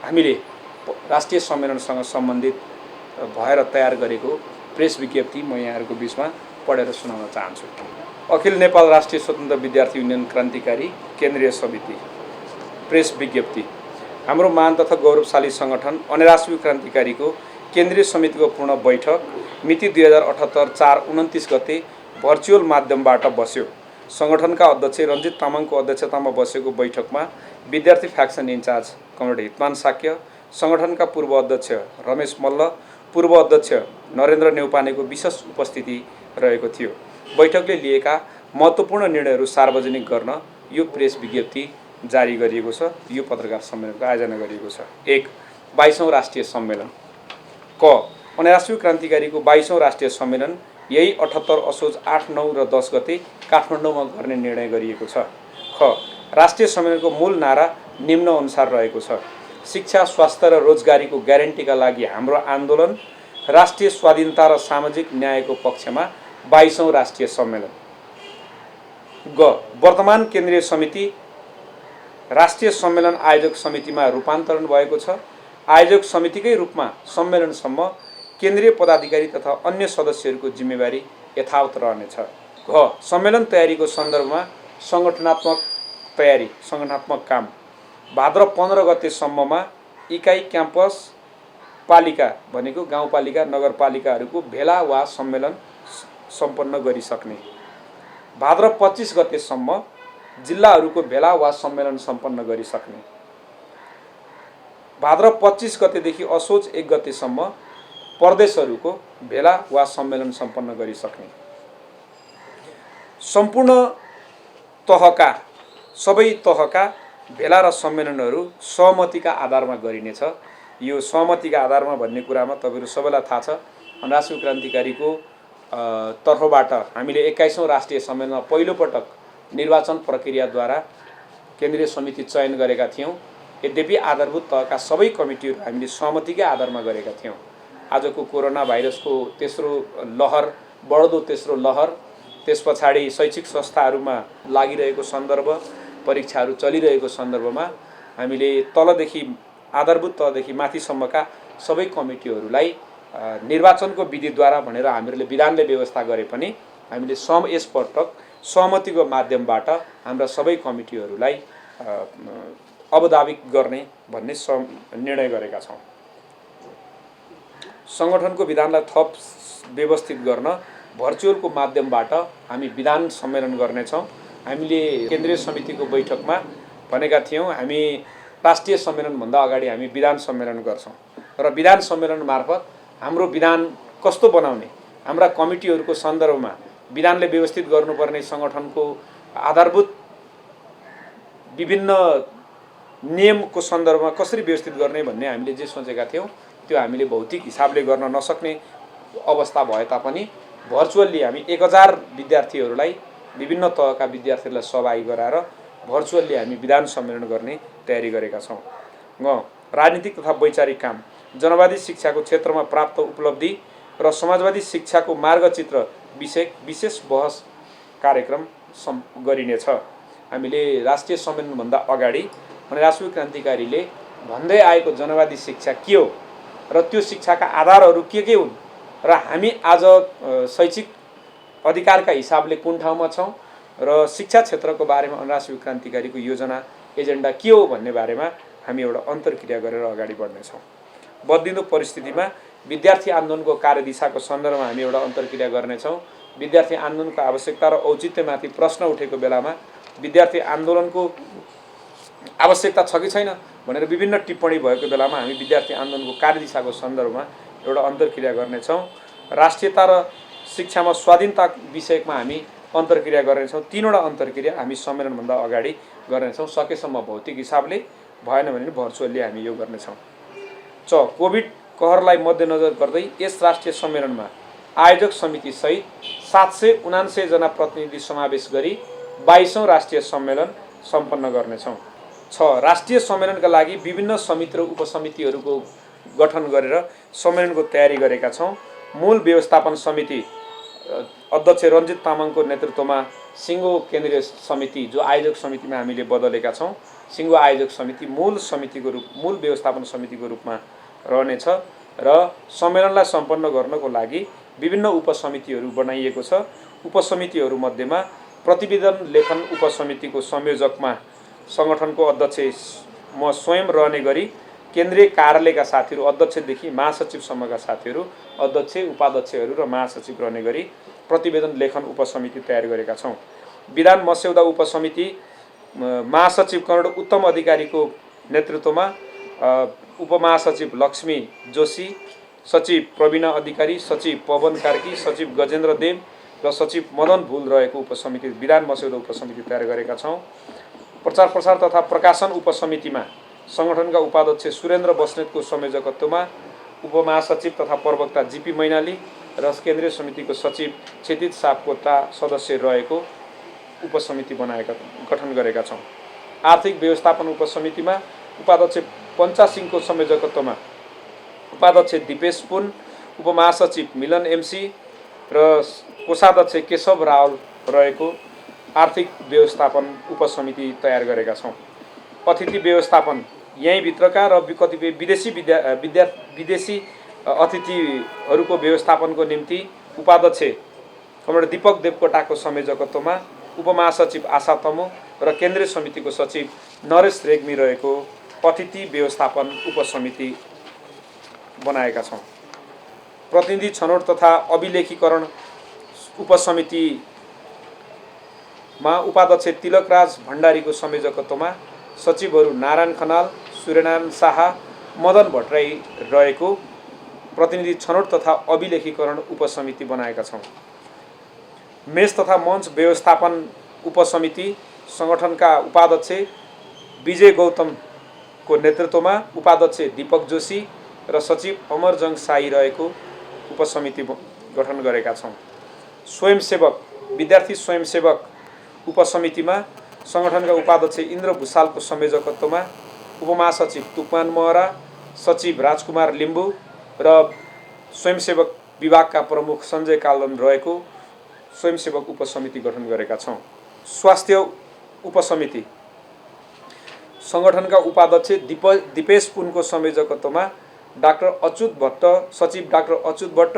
हामीले राष्ट्रिय सम्मेलनसँग सम्बन्धित भएर तयार गरेको प्रेस विज्ञप्ति म यहाँहरूको बिचमा पढेर सुनाउन चाहन्छु। अखिल नेपाल राष्ट्रिय स्वतन्त्र विद्यार्थी युनियन क्रान्तिकारी केन्द्रीय समिति प्रेस विज्ञप्ति। हाम्रो महान तथा गौरवशाली सङ्गठन अनेराश्वी क्रान्तिकारीको केन्द्रीय समितिको पूर्ण बैठक मिति 2078 4/29 गते भर्चुअल माध्यमबाट बस्यो। सङ्गठनका अध्यक्ष रञ्जित तामाङको अध्यक्षतामा बसेको बैठकमा विद्यार्थी फ्याक्सन इन्चार्ज कमरेड हितमान साक्य, सङ्गठनका पूर्व अध्यक्ष रमेश मल्ल, पूर्व अध्यक्ष नरेन्द्र नेउपानेको विशेष उपस्थिति रहेको थियो। बैठकले लिएका महत्त्वपूर्ण निर्णयहरू सार्वजनिक गर्न यो प्रेस विज्ञप्ति जारी गरिएको छ। यो पत्रकार सम्मेलनको आयोजना गरिएको छ। 1. 22औं राष्ट्रिय सम्मेलन। क. अनेराश्वी क्रान्तिकारीको 22औं राष्ट्रिय सम्मेलन यही 78 असोज 8, 9 र 10 गते काठमाडौँमा गर्ने निर्णय गरिएको छ। ख. राष्ट्रिय सम्मेलनको मूल नारा निम्न अनुसार रहेको छ: शिक्षा, स्वास्थ्य र रोजगारीको ग्यारेन्टीका लागि हाम्रो आन्दोलन, राष्ट्रिय स्वाधीनता र सामाजिक न्यायको पक्षमा 22औं राष्ट्रिय सम्मेलन। ग. वर्तमान केन्द्रीय समिति राष्ट्रिय सम्मेलन आयोजक समितिमा रूपान्तरण भएको छ। आयोजक समितिकै रूपमा सम्मेलनसम्म केन्द्रीय पदाधिकारी तथा अन्य सदस्यहरूको जिम्मेवारी यथावत रहनेछ। घ. सम्मेलन तयारीको सन्दर्भमा सङ्गठनात्मक काम भाद्र 15 गतेसम्ममा इकाइ, क्याम्पस, पालिका भनेको गाउँपालिका, नगरपालिकाहरूको भेला वा सम्मेलन सम्पन्न गरिसक्ने। भाद्र 25 गतेसम्म जिल्लाहरूको भेला वा सम्मेलन सम्पन्न गरिसक्ने। भाद्र 25 गतेदेखि असोज 1 गतेसम्म प्रदेशहरूको भेला वा सम्मेलन सम्पन्न गरिसक्ने। सम्पूर्ण तहका सबै तहका भेला र सम्मेलनहरू सहमतिका आधारमा गरिनेछ। यो सहमतिका आधारमा भन्ने कुरामा तपाईहरु सबैलाई थाहा छ। अनेराश्वी क्रान्तिकारीको तर्फबाट हामीले 21औं राष्ट्रिय सम्मेलनमा पहिलोपटक निर्वाचन प्रक्रियाद्वारा केन्द्रीय समिति चयन गरेका थियौं। यद्यपि आधारभूत तहका सबै कमिटीहरू हामीले सहमतिकै आधारमा गरेका थियौं। आजको कोरोना भाइरसको तेस्रो लहर, बढ्दो तेस्रो लहर, त्यसपछाडि शैक्षिक संस्थाहरूमा लागिरहेको सन्दर्भ, परीक्षाहरू चलिरहेको सन्दर्भमा हामीले तलदेखि आधारभूत तहदेखि माथिसम्मका सबै कमिटीहरूलाई निर्वाचनको विधिद्वारा भनेर हामीहरूले विधानले व्यवस्था गरे पनि हामीले यसपटक सहमतिको माध्यमबाट हाम्रा सबै कमिटीहरूलाई अवधाविक गर्ने भन्ने निर्णय गरेका छौँ। सङ्गठनको विधानलाई थप व्यवस्थित गर्न भर्चुअलको माध्यमबाट हामी विधान सम्मेलन गर्नेछौँ। हामीले केन्द्रीय समितिको बैठकमा भनेका थियौँ हामी राष्ट्रिय सम्मेलनभन्दा अगाडि हामी विधान सम्मेलन गर्छौँ र विधान सम्मेलन मार्फत हाम्रो विधान कस्तो बनाउने, हाम्रा कमिटीहरूको सन्दर्भमा विधानले व्यवस्थित गर्नुपर्ने सङ्गठनको आधारभूत विभिन्न नियमको सन्दर्भमा कसरी व्यवस्थित गर्ने भन्ने हामीले जे सोचेका थियौँ त्यो हामीले भौतिक हिसाबले गर्न नसक्ने अवस्था भए तापनि भर्चुअल्ली हामी 1000 विद्यार्थीहरूलाई, विभिन्न तहका विद्यार्थीहरूलाई सहभागी गराएर भर्चुअल्ली हामी विधान सम्मेलन गर्ने तयारी गरेका छौँ। राजनीतिक तथा वैचारिक काम, जनवादी शिक्षाको क्षेत्रमा प्राप्त उपलब्धि र समाजवादी शिक्षाको मार्गचित्र विषय विशेष बहस कार्यक्रम गरिनेछ। हामीले राष्ट्रिय सम्मेलनभन्दा अगाडि अनेराश्वी क्रान्तिकारीले भन्दै आएको जनवादी शिक्षा के हो र त्यो शिक्षाका आधारहरू के हुन् र हामी आज शैक्षिक अधिकारका हिसाबले कुन ठाउँमा छौँ र शिक्षा क्षेत्रको बारेमा अनेराश्वी क्रान्तिकारीको योजना एजेन्डा के हो भन्ने बारेमा हामी एउटा अन्तर्क्रिया गरेर अगाडि बढ्नेछौँ। बदलिँदो परिस्थितिमा विद्यार्थी आन्दोलनको कार्यदिशाको सन्दर्भमा हामी एउटा अन्तर्क्रिया गर्नेछौँ। विद्यार्थी आन्दोलनको आवश्यकता र औचित्यमाथि प्रश्न उठेको बेलामा विद्यार्थी आन्दोलनको आवश्यकता छ कि छैन भनेर विभिन्न टिप्पणी भएको बेलामा हामी विद्यार्थी आन्दोलनको कार्यदिशाको सन्दर्भमा एउटा अन्तर्क्रिया गर्नेछौँ। राष्ट्रियता र शिक्षामा स्वाधीनता विषयमा हामी अन्तर्क्रिया गर्नेछौँ। 3वटा अन्तर्क्रिया हामी सम्मेलनभन्दा अगाडि गर्नेछौँ। सकेसम्म भौतिक हिसाबले, भएन भने भर्चुअल्ली हामी यो गर्नेछौँ। कोभिड कहरलाई मध्यनजर गर्दै यस राष्ट्रिय सम्मेलनमा आयोजक समिति सहित 779 जना प्रतिनिधि समावेश गरी 22औं राष्ट्रिय सम्मेलन सम्पन्न गर्नेछौँ। राष्ट्रिय सम्मेलनका लागि विभिन्न समिति र उपसमितिहरूको गठन गरेर सम्मेलनको तयारी गरेका छौँ। मूल व्यवस्थापन समिति अध्यक्ष रञ्जित तामाङको नेतृत्वमा सिङ्गो केन्द्रीय समिति जो आयोजक समितिमा हामीले बदलेका छौँ सिङ्गो आयोजक समिति मूल व्यवस्थापन समितिको रूपमा रहनेछ र सम्मेलनलाई सम्पन्न गर्नको लागि विभिन्न उपसमितिहरू बनाइएको छ। उपसमितिहरूमध्येमा प्रतिवेदन लेखन उपसमितिको संयोजकमा सङ्गठनको अध्यक्ष म स्वयं रहने गरी केन्द्रीय कार्यालयका साथीहरू अध्यक्षदेखि महासचिवसम्मका साथीहरू अध्यक्ष उपाध्यक्षहरू र महासचिव रहने गरी प्रतिवेदन लेखन उपसमिति तयार गरेका छौँ। विधान मस्यौदा उपसमिति महासचिव कर्णेल उत्तम अधिकारीको नेतृत्वमा उपमहासचिव लक्ष्मी जोशी, सचिव प्रवीणा अधिकारी, सचिव पवन कार्की, सचिव गजेन्द्र देव र सचिव मदन भुल रहेको उपसमिति विधान मस्यौदा उपसमिति तयार गरेका छौँ। प्रचार प्रसार तथा प्रकाशन उपसमितिमा सङ्गठनका उपाध्यक्ष सुरेन्द्र बस्नेतको संयोजकत्वमा उपमहासचिव तथा प्रवक्ता जीपी मैनाली र केन्द्रीय समितिको सचिव क्षितिज सापकोटा सदस्य रहेको उपसमिति गठन गरेका छौँ। आर्थिक व्यवस्थापन उपसमितिमा उपाध्यक्ष पञ्चा सिंहको संयोजकत्वमा उपाध्यक्ष दिपेश पुन, उपमहासचिव मिलन एमसी र कोषाध्यक्ष केशव रावल रहेको आर्थिक व्यवस्थापन उपसमिति तयार गरेका छौँ। अतिथि व्यवस्थापन यहीँभित्रका र कतिपय विदेशी अतिथिहरूको व्यवस्थापनको निम्ति उपाध्यक्ष कमरेड दीपक देवकोटाको संयोजकत्वमा उपमहासचिव आशा तमु र केन्द्रीय समितिको सचिव नरेश रेग्मी रहेको अतिथि व्यवस्थापन उपसमिति बनाएका छौँ। प्रतिनिधि छनौट तथा अभिलेखीकरण उपसमितिमा उपाध्यक्ष तिलकराज भण्डारीको संयोजकत्वमा सचिवहरू नारायण खनाल, सूर्यनारायण शाह, मदन भट्टराई रहेको प्रतिनिधि छनौट तथा अभिलेखीकरण उपसमिति बनाएका छौँ। मेष तथा मञ्च व्यवस्थापन उपसमिति सङ्गठनका उपाध्यक्ष विजय गौतमको नेतृत्वमा उपाध्यक्ष दीपक जोशी र सचिव अमरजङ साई रहेको उपसमिति गठन गरेका छौँ। स्वयंसेवक विद्यार्थी स्वयंसेवक उपसमितिमा सङ्गठनका उपाध्यक्ष इन्द्र भुषालको संयोजकत्वमा उपमहासचिव तुकमान महरा, सचिव राजकुमार लिम्बू र स्वयंसेवक विभागका प्रमुख सञ्जय काल्दन रहेको स्वयंसेवक उपसमिति गठन गरेका छौँ। स्वास्थ्य उपसमिति सङ्गठनका उपाध्यक्ष दिपेश पुनको संयोजकत्वमा डाक्टर अच्युत भट्ट, सचिव डाक्टर अच्युत भट्ट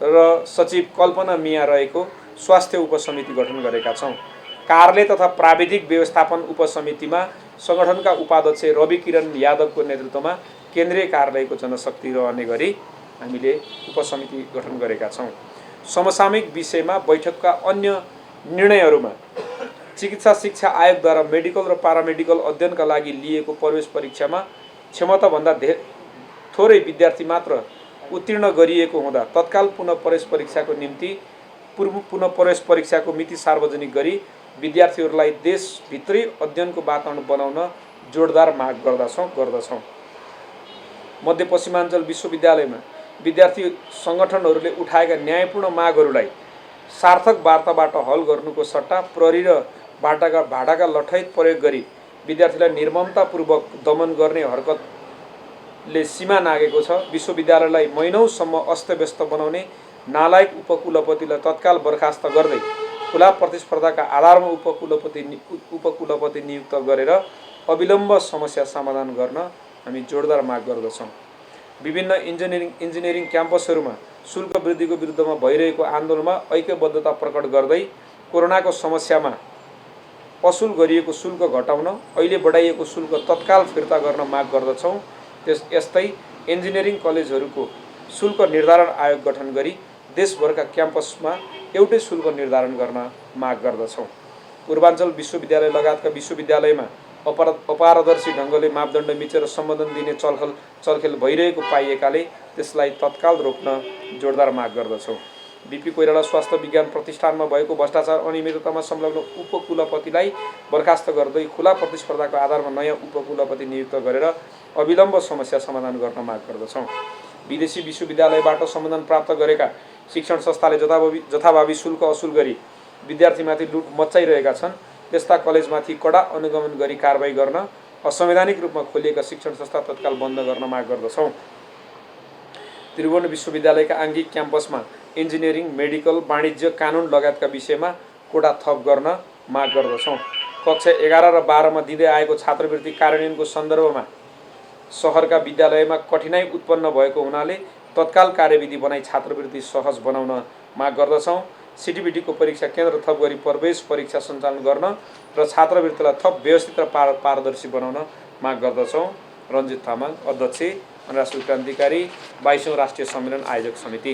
र सचिव कल्पना मिया रहेको स्वास्थ्य उपसमिति गठन गरेका छौँ। कार्यालय तथा प्राविधिक व्यवस्थापन उपसमितिमा सङ्गठनका उपाध्यक्ष रवि किरण यादवको नेतृत्वमा केन्द्रीय कार्यालयको जनशक्ति रहने गरी हामीले उपसमिति गठन गरेका छौँ। समसामयिक विषयमा बैठकका अन्य निर्णयहरूमा चिकित्सा शिक्षा आयोगद्वारा मेडिकल र पारामेडिकल अध्ययनका लागि लिएको प्रवेश परीक्षामा क्षमताभन्दा थोरै विद्यार्थी मात्र उत्तीर्ण गरिएको हुँदा तत्काल पुनः प्रवेश परीक्षाको निम्ति पुनः प्रवेश परीक्षाको मिति सार्वजनिक गरी विद्यार्थीहरूलाई देशभित्रै अध्ययनको वातावरण बनाउन जोडदार माग गर्दछौँ। मध्यपश्चिमाञ्चल विश्वविद्यालयमा विद्यार्थी सङ्गठनहरूले उठाएका न्यायपूर्ण मागहरूलाई सार्थक वार्ताबाट हल गर्नुको सट्टा प्रहरी र भाडाका लठैत प्रयोग गरी विद्यार्थीलाई निर्ममतापूर्वक दमन गर्ने हरकतले सीमा नागेको छ। विश्वविद्यालयलाई महिनौसम्म अस्तव्यस्त बनाउने नालायक उपकुलपतिलाई तत्काल बर्खास्त गर्दै खुला प्रतिस्पर्धाका आधारमा उपकुलपति नियुक्त गरेर अविलम्ब समस्या समाधान गर्न हामी जोडदार माग गर्दछौँ। विभिन्न इन्जिनियरिङ क्याम्पसहरूमा शुल्क वृद्धिको विरुद्धमा भइरहेको आन्दोलनमा ऐक्यबद्धता प्रकट गर्दै कोरोनाको समस्यामा असुल गरिएको शुल्क घटाउन, अहिले बढाइएको शुल्क तत्काल फिर्ता गर्न माग गर्दछौँ। यस्तै इन्जिनियरिङ कलेजहरूको शुल्क निर्धारण आयोग गठन गरी देशभरका क्याम्पसमा एउटै शुल्क निर्धारण गर्न माग गर्दछौँ। पूर्वाञ्चल विश्वविद्यालय लगायतका विश्वविद्यालयमा अपारदर्शी ढङ्गले मापदण्ड मिचेर सम्बोधन दिने चलखेल भइरहेको पाइएकाले त्यसलाई तत्काल रोक्न जोडदार माग गर्दछौँ। बिपी कोइराला स्वास्थ्य विज्ञान प्रतिष्ठानमा भएको भ्रष्टाचार अनियमिततामा संलग्न उपकुलपतिलाई बर्खास्त गर्दै खुला प्रतिस्पर्धाको आधारमा नयाँ उपकुलपति नियुक्त गरेर अविलम्ब समस्या समाधान गर्न माग गर्दछौँ। विदेशी विश्वविद्यालयबाट सम्बोधन प्राप्त गरेका शिक्षण संस्थाले जथाभावी शुल्क असुल गरी विद्यार्थीमाथि लुट मच्चाइरहेका छन्। त्यस्ता कलेजमाथि कडा अनुगमन गरी कारबाही गर्न, असंवैधानिक रूपमा खोलिएका शिक्षण संस्था तत्काल बन्द गर्न माग गर्दछौँ। त्रिभुवन विश्वविद्यालयका आङ्गिक क्याम्पसमा इन्जिनियरिङ, मेडिकल, वाणिज्य, कानुन लगायतका विषयमा कोटा थप गर्न माग गर्दछौँ। कक्षा 11 र 12 मा दिँदै आएको छात्रवृत्ति कार्यान्वयनको सन्दर्भमा सहरका विद्यालयमा कठिनाई उत्पन्न भएको हुनाले तत्काल कार्यविधि बनाई छात्रवृत्ति सहज बनाउन माग गर्दछौँ। सिटिबिटीको परीक्षा केन्द्र थप गरी प्रवेश परीक्षा सञ्चालन गर्न र छात्रवृत्तिलाई थप व्यवस्थित र पारदर्शी बनाउन माग गर्दछौँ। रञ्जित तामाङ, अध्यक्ष, राष्ट्रिय क्रान्तिकारी 22औं राष्ट्रिय सम्मेलन आयोजक समिति।